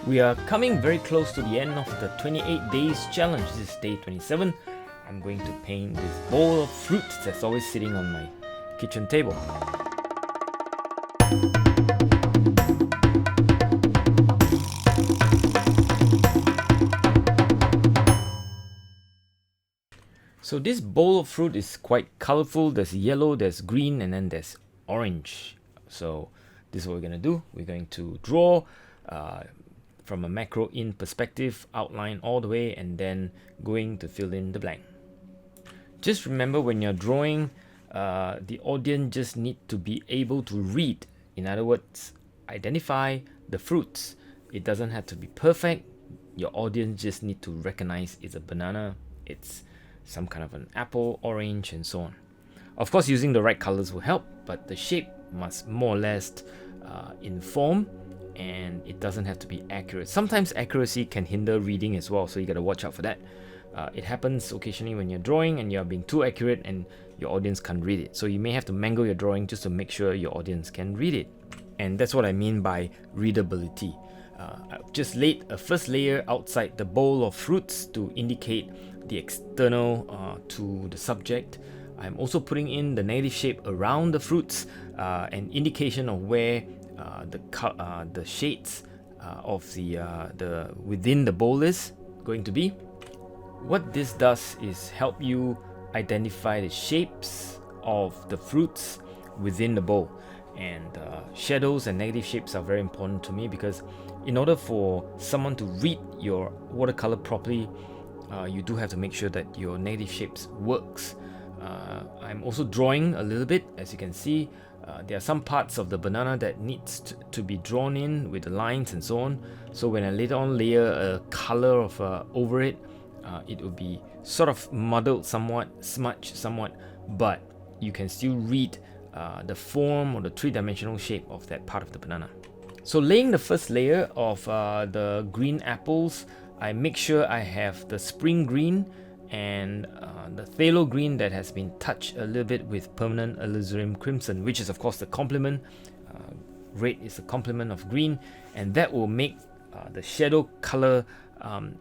We are coming very close to the end of the 28 days challenge. This is day 27. I'm going to paint this bowl of fruit that's always sitting on my kitchen table. So this bowl of fruit is quite colorful. There's yellow, there's green, and then there's orange. So this is what we're going to do. We're going to draw from a macro in perspective, outline all the way, and then going to fill in the blank. Just remember, when you're drawing, the audience just need to be able to read. In other words, identify the fruits. It doesn't have to be perfect. Your audience just need to recognize it's a banana, it's some kind of an apple, orange, and so on. Of course, using the right colors will help, but the shape must more or less inform, and it doesn't have to be accurate. Sometimes accuracy can hinder reading as well, so you got to watch out for that. It happens occasionally when you're drawing and you're being too accurate and your audience can't read it. So you may have to mangle your drawing just to make sure your audience can read it. And that's what I mean by readability. I've just laid a first layer outside the bowl of fruits to indicate the external to the subject. I'm also putting in the negative shape around the fruits, an indication of where the shades of the within the bowl is going to be. What this does is help you identify the shapes of the fruits within the bowl. And shadows and negative shapes are very important to me, because in order for someone to read your watercolor properly, you do have to make sure that your negative shapes works. I'm also drawing a little bit. As you can see, there are some parts of the banana that needs to be drawn in with the lines and so on. So when I later on layer a color of over it, it will be sort of muddled somewhat, smudged somewhat, but you can still read the form or the three-dimensional shape of that part of the banana. So laying the first layer of the green apples, I make sure I have the spring green and the phthalo green that has been touched a little bit with permanent alizarin crimson, which is of course the complement. Red is the complement of green, and that will make the shadow color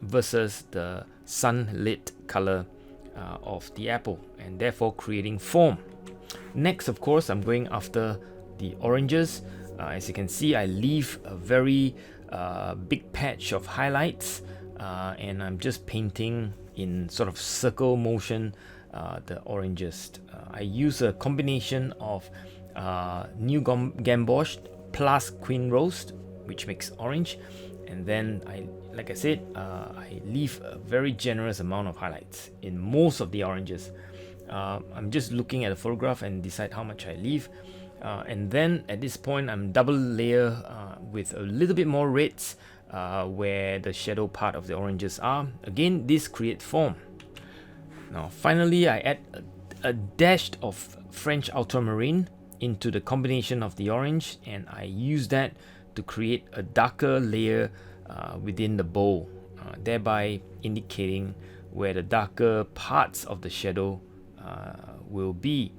versus the sunlit color of the apple, and therefore creating form. Next, of course, I'm going after the oranges. As you can see, I leave a very big patch of highlights, and I'm just painting in sort of circle motion the oranges. I use a combination of new gamboge plus queen rose, which makes orange, and then like I said, I leave a very generous amount of highlights in most of the oranges. I'm just looking at the photograph and decide how much I leave, and then at this point I'm double layer with a little bit more reds where the shadow part of the oranges are. Again, this creates form. Now finally, I add a dash of French ultramarine into the combination of the orange, and I use that to create a darker layer within the bowl, thereby indicating where the darker parts of the shadow will be.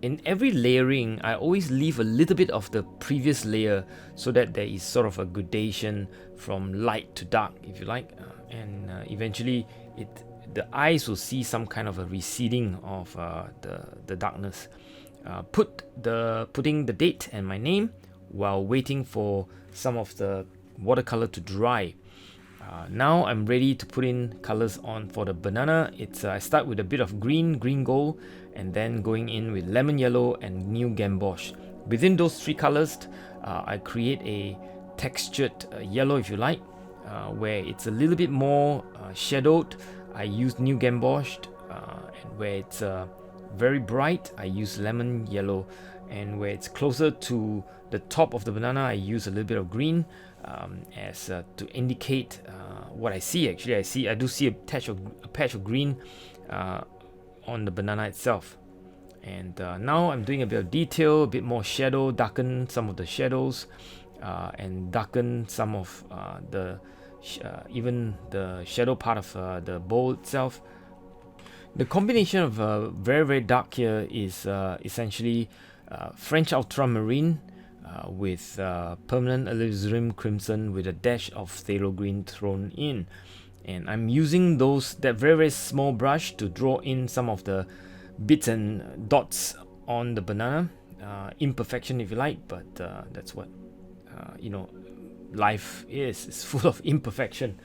In every layering, I always leave a little bit of the previous layer so that there is sort of a gradation from light to dark, if you like, and eventually the eyes will see some kind of a receding of the darkness. Putting the date and my name while waiting for some of the watercolor to dry. Now I'm ready to put in colors on for the banana. I start with a bit of green gold, and then going in with lemon yellow and new gamboge. Within those three colors, I create a textured yellow, if you like, where it's a little bit more shadowed. I use new gamboge, and where it's very bright, I use lemon yellow, and where it's closer to the top of the banana, I use a little bit of green as to indicate what I see. Actually, I do see a patch of green on the banana itself. And now I'm doing a bit of detail, a bit more shadow, darken some of the shadows, and darken some of even the shadow part of the bowl itself. The combination of very, very dark here is essentially French ultramarine with permanent alizarin crimson with a dash of phthalo green thrown in. And I'm using that very, very small brush to draw in some of the bits and dots on the banana. Imperfection, if you like, but that's what life is. It's full of imperfection.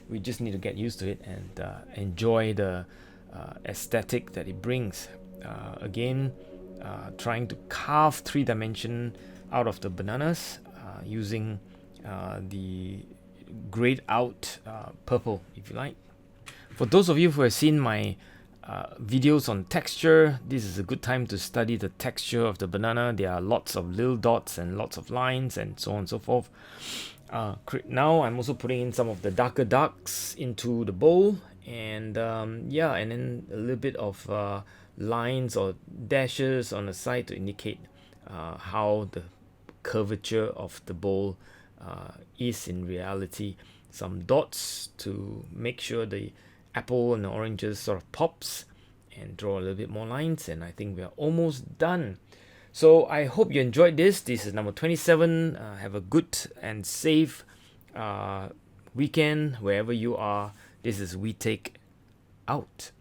We just need to get used to it and enjoy the aesthetic that it brings. Again, trying to carve 3-dimension out of the bananas using the grayed out purple, if you like. For those of you who have seen my videos on texture, this is a good time to study the texture of the banana. There are lots of little dots and lots of lines and so on and so forth. Now I'm also putting in some of the darks into the bowl, and and then a little bit of lines or dashes on the side to indicate how the curvature of the bowl is in reality. Some dots to make sure the apple and the oranges sort of pops, and draw a little bit more lines, and I think we are almost done. So I hope you enjoyed this. This is number 27. Have a good and safe weekend wherever you are. This is Whee Teck out.